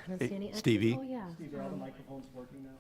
don't see any. Stevie? Oh, yeah. Steve, are all the microphones working now?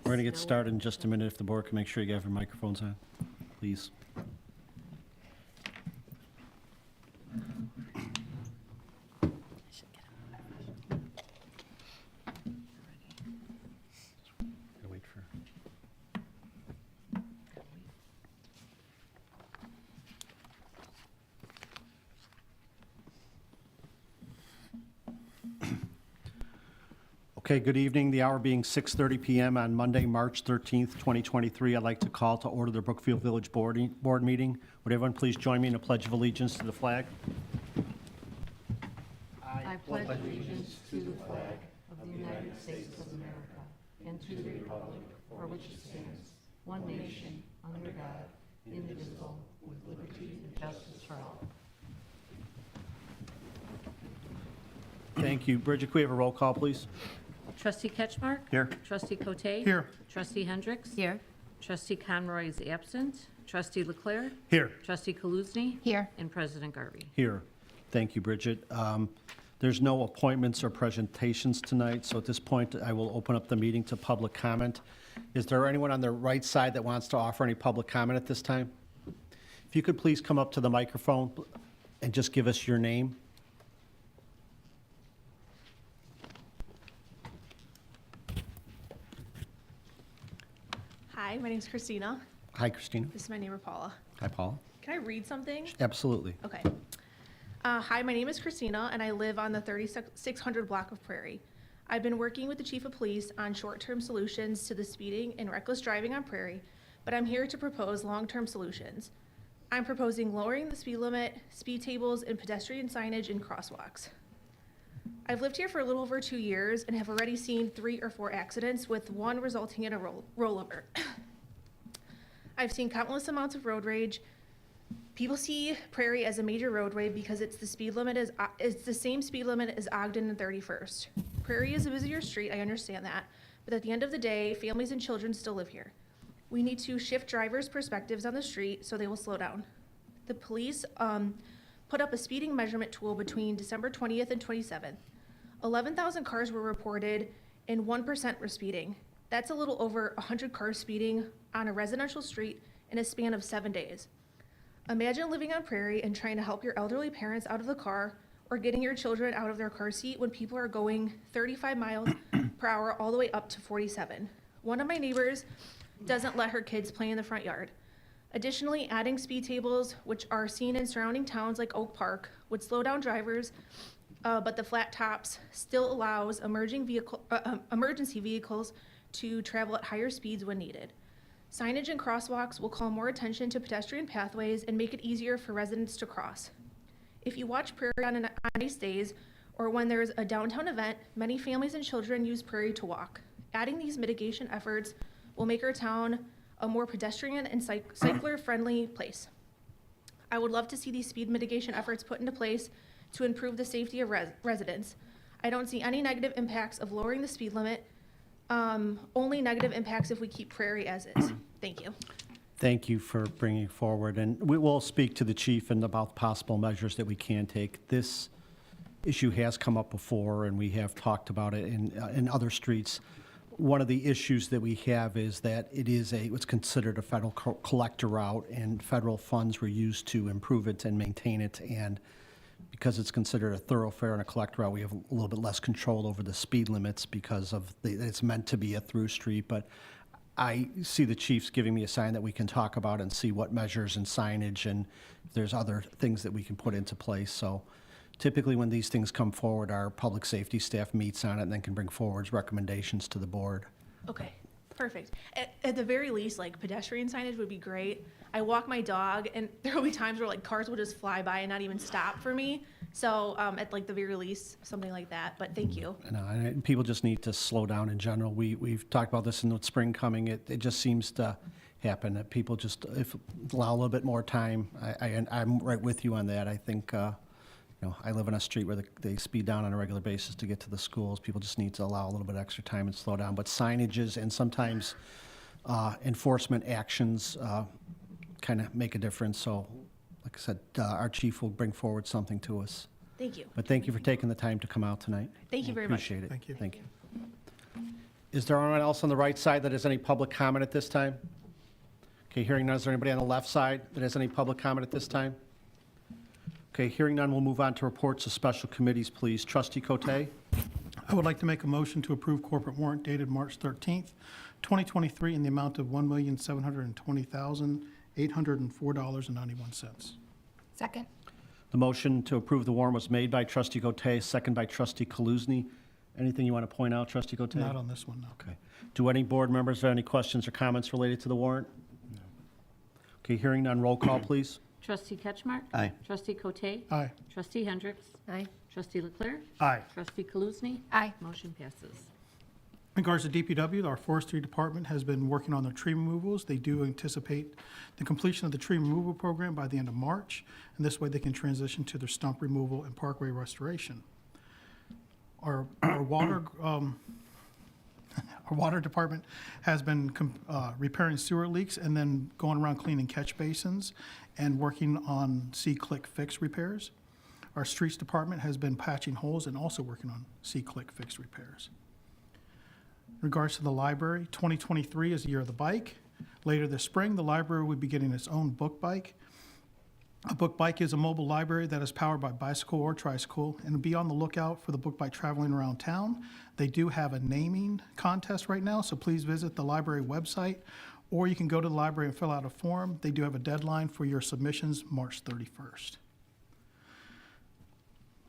We're going to get started in just a minute. If the board can make sure you have your microphones on, please. Gotta wait for. Okay, good evening. The hour being 6:30 p.m. on Monday, March 13th, 2023. I'd like to call to order the Brookfield Village Board meeting. Would everyone please join me in a pledge of allegiance to the flag? I pledge allegiance to the flag of the United States of America and to the republic for which it stands, one nation, under God, indivisible, with liberty and justice for all. Thank you. Bridget, could we have a roll call, please? Trustee Ketchmark? Here. Trustee Cote? Here. Trustee Hendricks? Here. Trustee Conroy is absent. Trustee LeClere? Here. Trustee Kaluzny? Here. And President Garvey. Here. Thank you, Bridget. There's no appointments or presentations tonight, so at this point, I will open up the meeting to public comment. Is there anyone on the right side that wants to offer any public comment at this time? If you could please come up to the microphone and just give us your name. Hi, my name's Christina. Hi, Christina. This is my neighbor Paula. Hi, Paula. Can I read something? Absolutely. Okay. Hi, my name is Christina, and I live on the 3600 block of Prairie. I've been working with the Chief of Police on short-term solutions to the speeding and reckless driving on Prairie, but I'm here to propose long-term solutions. I'm proposing lowering the speed limit, speed tables, and pedestrian signage in crosswalks. I've lived here for a little over 2 years and have already seen 3 or 4 accidents, with one resulting in a rollover. I've seen countless amounts of road rage. People see Prairie as a major roadway because it's the same speed limit as Ogden and 31st. Prairie is a busier street, I understand that, but at the end of the day, families and children still live here. We need to shift drivers' perspectives on the street so they will slow down. The police put up a speeding measurement tool between December 20th and 27th. 11,000 cars were reported and 1% were speeding. That's a little over 100 cars speeding on a residential street in a span of 7 days. Imagine living on Prairie and trying to help your elderly parents out of the car or getting your children out of their car seat when people are going 35 miles per hour all the way up to 47. One of my neighbors doesn't let her kids play in the front yard. Additionally, adding speed tables, which are seen in surrounding towns like Oak Park, would slow down drivers, but the flat tops still allows emergency vehicles to travel at higher speeds when needed. Signage and crosswalks will call more attention to pedestrian pathways and make it easier for residents to cross. If you watch Prairie on nice days or when there's a downtown event, many families and children use Prairie to walk. Adding these mitigation efforts will make our town a more pedestrian and cycler-friendly place. I would love to see these speed mitigation efforts put into place to improve the safety of residents. I don't see any negative impacts of lowering the speed limit, only negative impacts if we keep Prairie as is. Thank you. Thank you for bringing forward, and we will speak to the chief and about possible measures that we can take. This issue has come up before, and we have talked about it in other streets. One of the issues that we have is that it is what's considered a federal collector route, and federal funds were used to improve it and maintain it. And because it's considered a thoroughfare and a collector route, we have a little bit less control over the speed limits because of it's meant to be a through street. But I see the chiefs giving me a sign that we can talk about and see what measures and signage and if there's other things that we can put into place. So typically when these things come forward, our public safety staff meets on it and then can bring forward recommendations to the board. Okay, perfect. At the very least, like pedestrian signage would be great. I walk my dog and there will be times where like cars will just fly by and not even stop for me. So at like the very least, something like that, but thank you. And people just need to slow down in general. We've talked about this in the spring coming. It just seems to happen that people just allow a little bit more time. I'm right with you on that. I think, I live on a street where they speed down on a regular basis to get to the schools. People just need to allow a little bit extra time and slow down. But signages and sometimes enforcement actions kind of make a difference. So, like I said, our chief will bring forward something to us. Thank you. But thank you for taking the time to come out tonight. Thank you very much. Appreciate it. Thank you. Thank you. Is there anyone else on the right side that has any public comment at this time? Okay, hearing none. Is there anybody on the left side that has any public comment at this time? Okay, hearing none, we'll move on to reports of special committees, please. Trustee Cote? I would like to make a motion to approve corporate warrant dated March 13th, 2023 in the amount of $1,720,804.91. Second. The motion to approve the warrant was made by Trustee Cote, second by Trustee Kaluzny. Anything you want to point out, Trustee Cote? Not on this one, no. Okay. Do any board members have any questions or comments related to the warrant? No. Okay, hearing none, roll call, please. Trustee Ketchmark? Aye. Trustee Cote? Aye. Trustee Hendricks? Aye. Trustee LeClere? Aye. Trustee Kaluzny? Aye. Motion passes. In regards to DPW, our forestry department has been working on their tree removals. They do anticipate the completion of the tree removal program by the end of March, and this way they can transition to their stump removal and parkway restoration. Our water our water department has been repairing sewer leaks and then going around cleaning catch basins and working on C-Click fix repairs. Our streets department has been patching holes and also working on C-Click fix repairs. In regards to the library, 2023 is the year of the bike. Later this spring, the library will be getting its own book bike. A book bike is a mobile library that is powered by bicycle or tricycle, and be on the lookout for the book bike traveling around town. They do have a naming contest right now, so please visit the library website, or you can go to the library and fill out a form. They do have a deadline for your submissions, March 31st.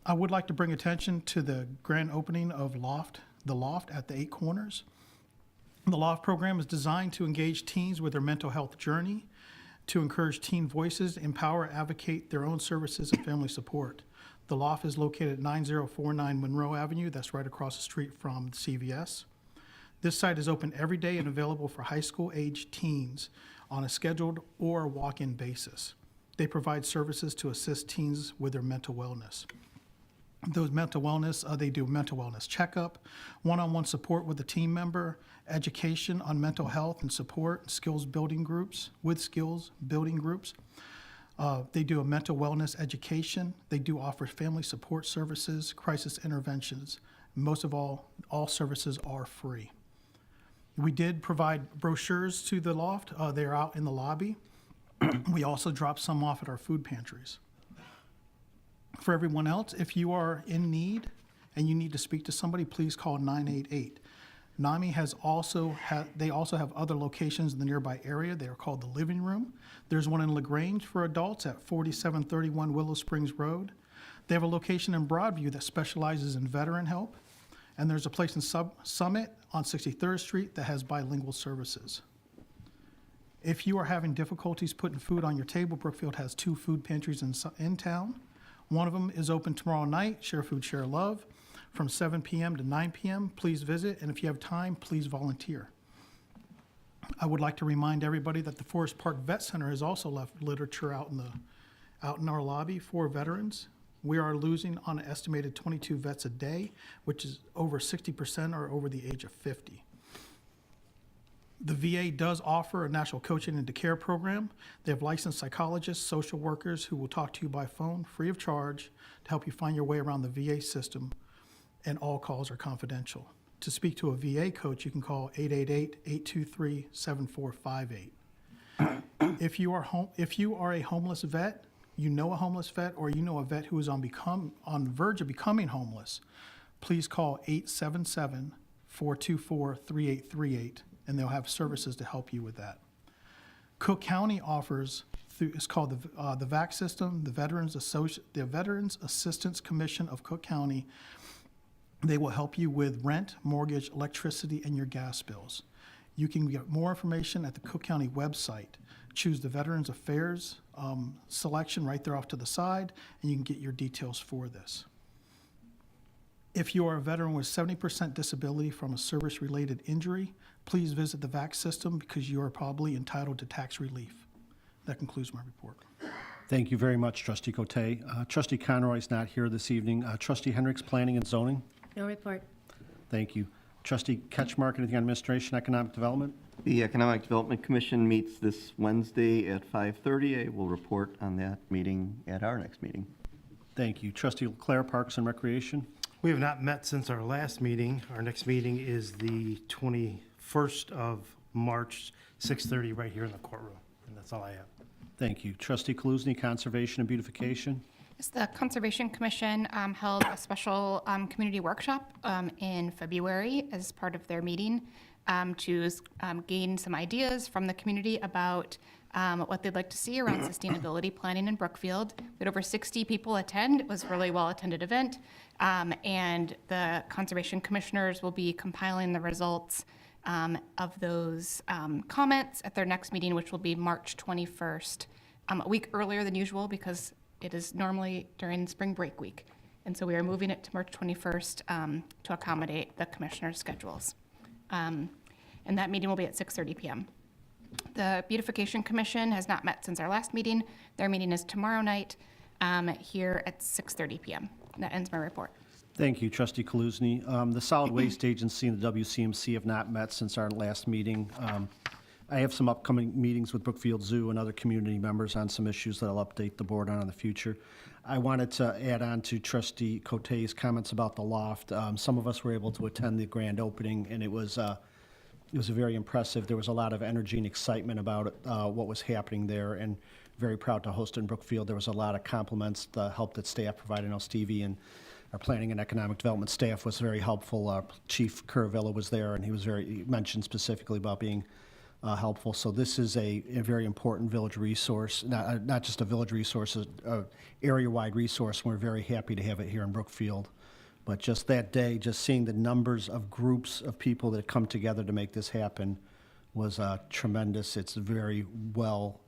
I would like to bring attention to the grand opening of the Loft at the 8 Corners. The Loft program is designed to engage teens with their mental health journey, to encourage teen voices, empower, advocate their own services and family support. The Loft is located at 9049 Monroe Avenue. That's right across the street from CVS. This site is open every day and available for high school age teens on a scheduled or walk-in basis. They provide services to assist teens with their mental wellness. Those mental wellness, they do mental wellness checkup, one-on-one support with a team member, education on mental health and support, skills building groups. They do a mental wellness education. They do offer family support services, crisis interventions. Most of all services are free. We did provide brochures to the loft. They're out in the lobby. We also dropped some off at our food pantries. For everyone else, if you are in need and you need to speak to somebody, please call 988. NAMI they also have other locations in the nearby area. They are called the Living Room. There's one in LaGrange for adults at 4731 Willow Springs Road. They have a location in Broadview that specializes in veteran help. And there's a place in Summit on 63rd Street that has bilingual services. If you are having difficulties putting food on your table, Brookfield has 2 food pantries in town. One of them is open tomorrow night, Share Food, Share Love, from 7 p.m. to 9 p.m. Please visit, and if you have time, please volunteer. I would like to remind everybody that the Forest Park Vet Center has also left literature out in our lobby for veterans. We are losing on an estimated 22 vets a day, which is over 60% are over the age of 50. The VA does offer a national coaching into care program. They have licensed psychologists, social workers who will talk to you by phone free of charge to help you find your way around the VA system, and all calls are confidential. To speak to a VA coach, you can call 888-823-7458. If you are a homeless vet, you know a homeless vet, or you know a vet who is on the verge of becoming homeless, please call 877-424-3838, and they'll have services to help you with that. Cook County offers, it's called the VAC system, the Veterans Assistance Commission of Cook County. They will help you with rent, mortgage, electricity, and your gas bills. You can get more information at the Cook County website. Choose the Veterans Affairs selection right there off to the side, and you can get your details for this. If you are a veteran with 70% disability from a service-related injury, please visit the VAC system because you are probably entitled to tax relief. That concludes my report. Thank you very much, Trustee Cote. Trustee Conroy is not here this evening. Trustee Hendricks, Planning and Zoning. No report. Thank you. Trustee Ketchmark, anything on Administration, Economic Development? The Economic Development Commission meets this Wednesday at 5:30. I will report on that meeting at our next meeting. Thank you. Trustee LeClere, Parks and Recreation. We have not met since our last meeting. Our next meeting is the 21st of March, 6:30, right here in the courtroom. And that's all I have. Thank you. Trustee Kaluzny, Conservation and Beautification. Yes, the Conservation Commission held a special community workshop in February as part of their meeting to gain some ideas from the community about what they'd like to see around sustainability planning in Brookfield. We had over 60 people attend. It was a really well-attended event. And the Conservation Commissioners will be compiling the results of those comments at their next meeting, which will be March 21st, a week earlier than usual because it is normally during spring break week. And so we are moving it to March 21st to accommodate the commissioners' schedules. And that meeting will be at 6:30 p.m. The Beautification Commission has not met since our last meeting. Their meeting is tomorrow night here at 6:30 p.m. That ends my report. Thank you, Trustee Kaluzny. The Solid Waste Agency and the WCMC have not met since our last meeting. I have some upcoming meetings with Brookfield Zoo and other community members on some issues that I'll update the board on in the future. I wanted to add on to Trustee Cote's comments about the loft. Some of us were able to attend the grand opening, and it was very impressive. There was a lot of energy and excitement about it, what was happening there, and very proud to host it in Brookfield. There was a lot of compliments, the help that staff provided. I know Stevie and our Planning and Economic Development staff was very helpful. Chief Curavilla was there, and he mentioned specifically about being helpful. So this is a very important village resource, not just a village resource, a area-wide resource. We're very happy to have it here in Brookfield. But just that day, just seeing the numbers of groups of people that come together to make this happen was tremendous. It's very well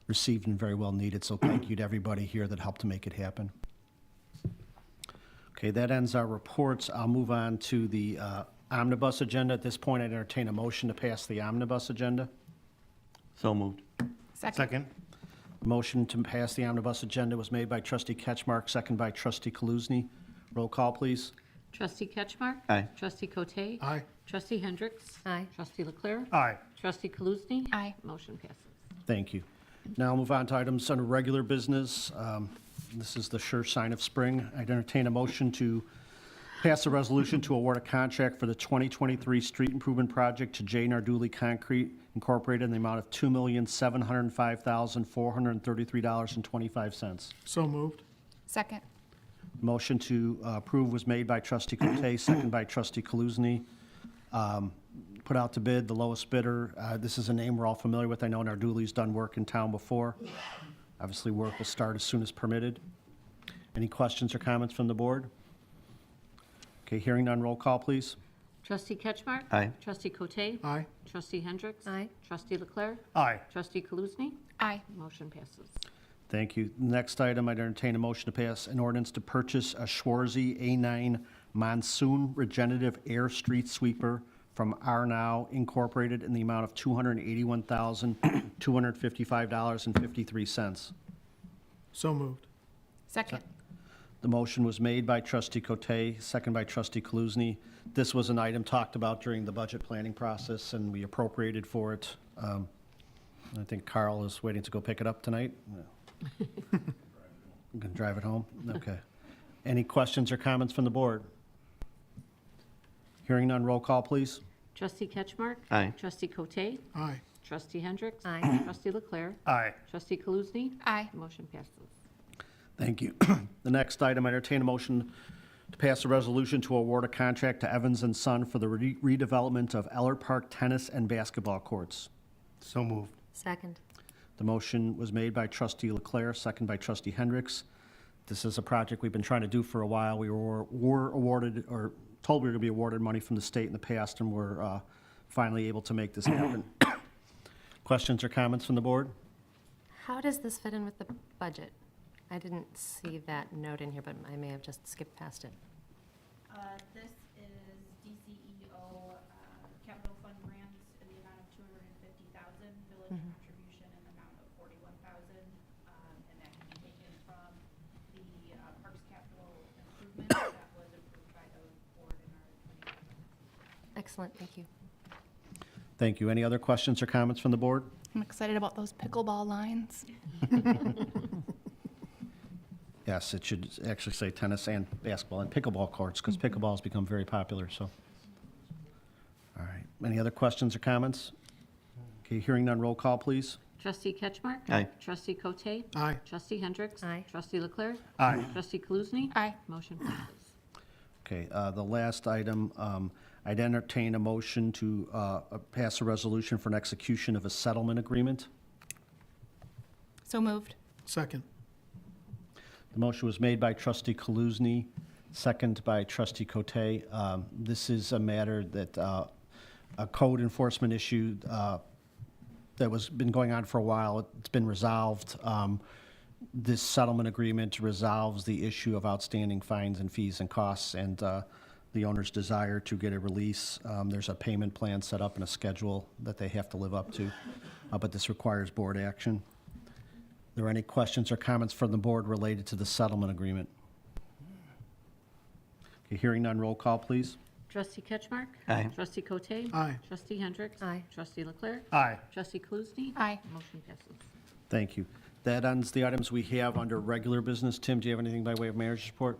received and very well needed. So thank you to everybody here that helped to make it happen. Okay, that ends our reports. I'll move on to the omnibus agenda. At this point, I'd entertain a motion to pass the omnibus agenda. So moved. Second. Motion to pass the omnibus agenda was made by Trustee Ketchmark, second by Trustee Kaluzny. Roll call, please. Trustee Ketchmark? Aye. Trustee Cote? Aye. Trustee Hendricks? Aye. Trustee LeClere? Aye. Trustee Kaluzny? Aye. Motion passes. Thank you. Now I'll move on to items under regular business. This is the sure sign of spring. I'd entertain a motion to Pass a resolution to award a contract for the 2023 street improvement project to J. Nardulli Concrete Incorporated in the amount of $2,705,433.25. So moved. Second. Motion to approve was made by trustee Cote, second by trustee Kaluzny. Put out to bid, the lowest bidder. This is a name we're all familiar with. I know Nardulli's done work in town before. Obviously, work will start as soon as permitted. Any questions or comments from the board? Okay, hearing none, roll call, please. Trustee Ketchmark? Aye. Trustee Cote? Aye. Trustee Hendricks? Aye. Trustee LeClere? Aye. Trustee Kaluzny? Aye. Motion passes. Thank you. Next item, I'd entertain a motion to pass an ordinance to purchase a Schwarze A9 Monsoon Regenerative Air Street Sweeper from R.N.O.W. Incorporated in the amount of $281,255.53. So moved. Second. The motion was made by trustee Cote, second by trustee Kaluzny. This was an item talked about during the budget planning process, and we appropriated for it. I think Carl is waiting to go pick it up tonight. I'm going to drive it home? Okay. Any questions or comments from the board? Hearing none, roll call, please. Trustee Ketchmark? Aye. Trustee Cote? Aye. Trustee Hendricks? Aye. Trustee LeClere? Aye. Trustee Kaluzny? Aye. Motion passes. Thank you. The next item, I entertain a motion to pass a resolution to award a contract to Evans & Son for the redevelopment of Ehlert Park tennis and basketball courts. So moved. Second. The motion was made by trustee LeClere, second by trustee Hendricks. This is a project we've been trying to do for a while. We were awarded, or told we were going to be awarded money from the state in the past, and we're finally able to make this happen. Questions or comments from the board? How does this fit in with the budget? I didn't see that note in here, but I may have just skipped past it. This is DCEO capital fund grants in the amount of $250,000, village contribution in the amount of $41,000, and that can be taken from the Parks capital improvement that was approved by the board in our 2020. Excellent, thank you. Thank you. Any other questions or comments from the board? I'm excited about those pickleball lines. Yes, it should actually say tennis and basketball and pickleball courts, because pickleball has become very popular, so. All right. Any other questions or comments? Okay, hearing none, roll call, please. Trustee Ketchmark? Aye. Trustee Cote? Aye. Trustee Hendricks? Aye. Trustee LeClere? Aye. Trustee Kaluzny? Aye. Motion passes. Okay, the last item, I'd entertain a motion to pass a resolution for an execution of a settlement agreement. So moved. Second. The motion was made by trustee Kaluzny, second by trustee Cote. This is a matter that, a code enforcement issue that was been going on for a while. It's been resolved. This settlement agreement resolves the issue of outstanding fines and fees and costs, and the owner's desire to get a release. There's a payment plan set up and a schedule that they have to live up to, but this requires board action. Are there any questions or comments from the board related to the settlement agreement? Okay, hearing none, roll call, please. Trustee Ketchmark? Aye. Trustee Cote? Aye. Trustee Hendricks? Aye. Trustee LeClere? Aye. Trustee Kaluzny? Aye. Motion passes. Thank you. That ends the items we have under regular business. Tim, do you have anything by way of mayor's report?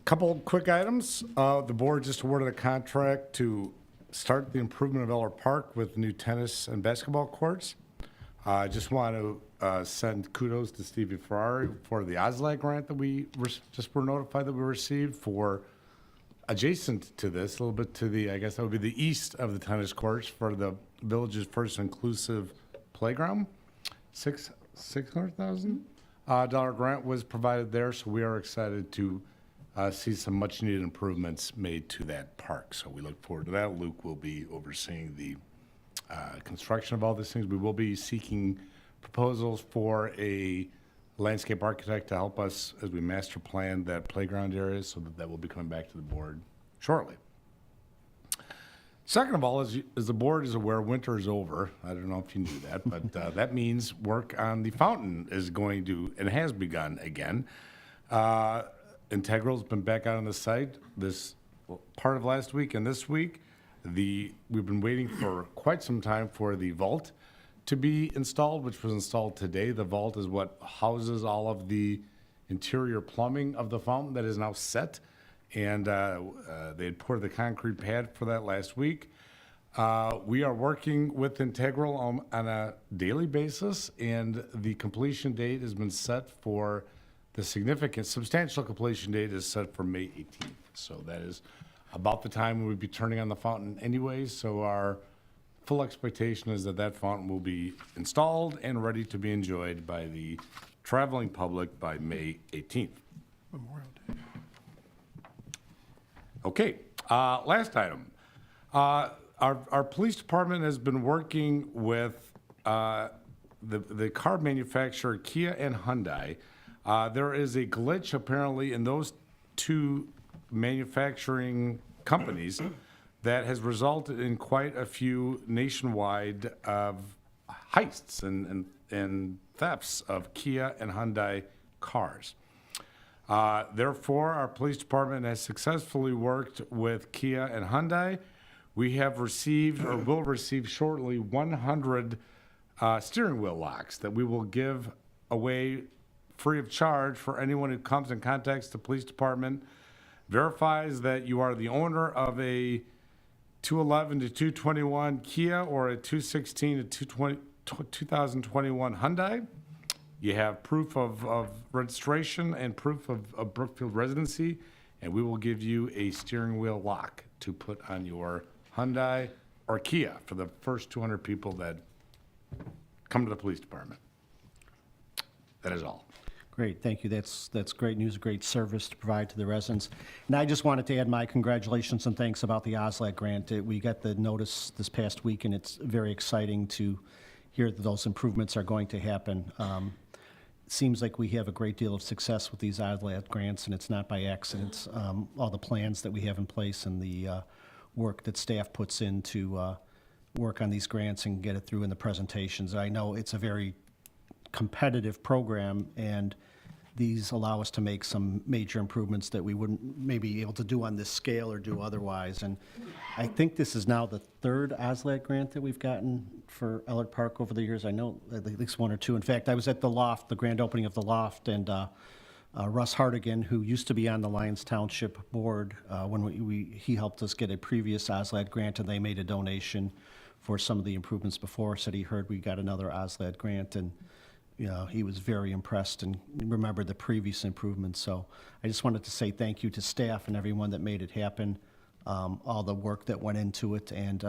Couple quick items. The board just awarded a contract to start the improvement of Ehlert Park with new tennis and basketball courts. I just want to send kudos to Stevie Ferrari for the OSLAG grant that we just were notified that we received for adjacent to this, a little bit to the, I guess that would be the east of the tennis courts for the village's first inclusive playground. $600,000 grant was provided there, so we are excited to see some much needed improvements made to that park. So we look forward to that. Luke will be overseeing the construction of all these things. We will be seeking proposals for a landscape architect to help us as we master plan that playground area, so that will be coming back to the board shortly. Second of all, as the board is aware, winter is over. I don't know if you knew that, but that means work on the fountain is going to, and has begun again. Integral's been back out on the site this part of last week and this week. We've been waiting for quite some time for the vault to be installed, which was installed today. The vault is what houses all of the interior plumbing of the fountain that is now set. and they had poured the concrete pad for that last week. We are working with Integral on a daily basis, and the completion date has been set for, the substantial completion date is set for May 18th. So that is about the time we'll be turning on the fountain anyways. So our full expectation is that fountain will be installed and ready to be enjoyed by the traveling public by May 18th. Memorial Day. Okay, last item. Our police department has been working with the car manufacturer Kia and Hyundai. There is a glitch apparently in those two manufacturing companies that has resulted in quite a few nationwide heists and thefts of Kia and Hyundai cars. Therefore, our police department has successfully worked with Kia and Hyundai. We have received, or will receive shortly, 100 steering wheel locks that we will give away free of charge for anyone who comes and contacts the police department, verifies that you are the owner of a 211 to 221 Kia or a 216 to 2021 Hyundai. You have proof of registration and proof of Brookfield residency, and we will give you a steering wheel lock to put on your Hyundai or Kia for the first 200 people that come to the police department. That is all. Great, thank you. That's great news, great service to provide to the residents. And I just wanted to add my congratulations and thanks about the OSLAD grant. We got the notice this past week, and it's very exciting to hear that those improvements are going to happen. It seems like we have a great deal of success with these OSLAD grants, and it's not by accident. All the plans that we have in place and the work that staff puts in to work on these grants and get it through in the presentations. I know it's a very competitive program, and these allow us to make some major improvements that we wouldn't maybe be able to do on this scale or do otherwise. And I think this is now the third OSLAD grant that we've gotten for Ehlert Park over the years. I know at least one or two. In fact, I was at the Loft, the grand opening of the Loft, and Russ Hardigan, who used to be on the Lyons Township Board, when he helped us get a previous OSLAD grant, and they made a donation for some of the improvements before, said he heard we got another OSLAD grant, and he was very impressed and remembered the previous improvements. So I just wanted to say thank you to staff and everyone that made it happen, all the work that went into it, and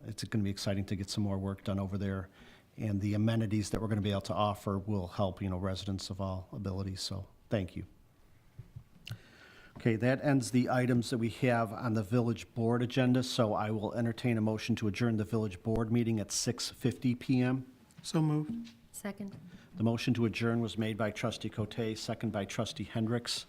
it's going to be exciting to get some more work done over there. And the amenities that we're going to be able to offer will help, residents of all abilities. So thank you. Okay, that ends the items that we have on the village board agenda. So I will entertain a motion to adjourn the village board meeting at 6:50 p.m. So moved. Second. The motion to adjourn was made by Trustee Cote, second by Trustee Hendricks.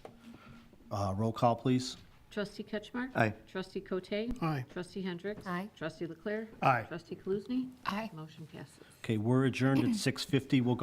Roll call, please. Trustee Ketchmark? Aye. Trustee Cote? Aye. Trustee Hendricks? Aye. Trustee LeClere? Aye. Trustee Kaluzny? Aye. Motion passes. Okay, we're adjourned at 6:50. We'll go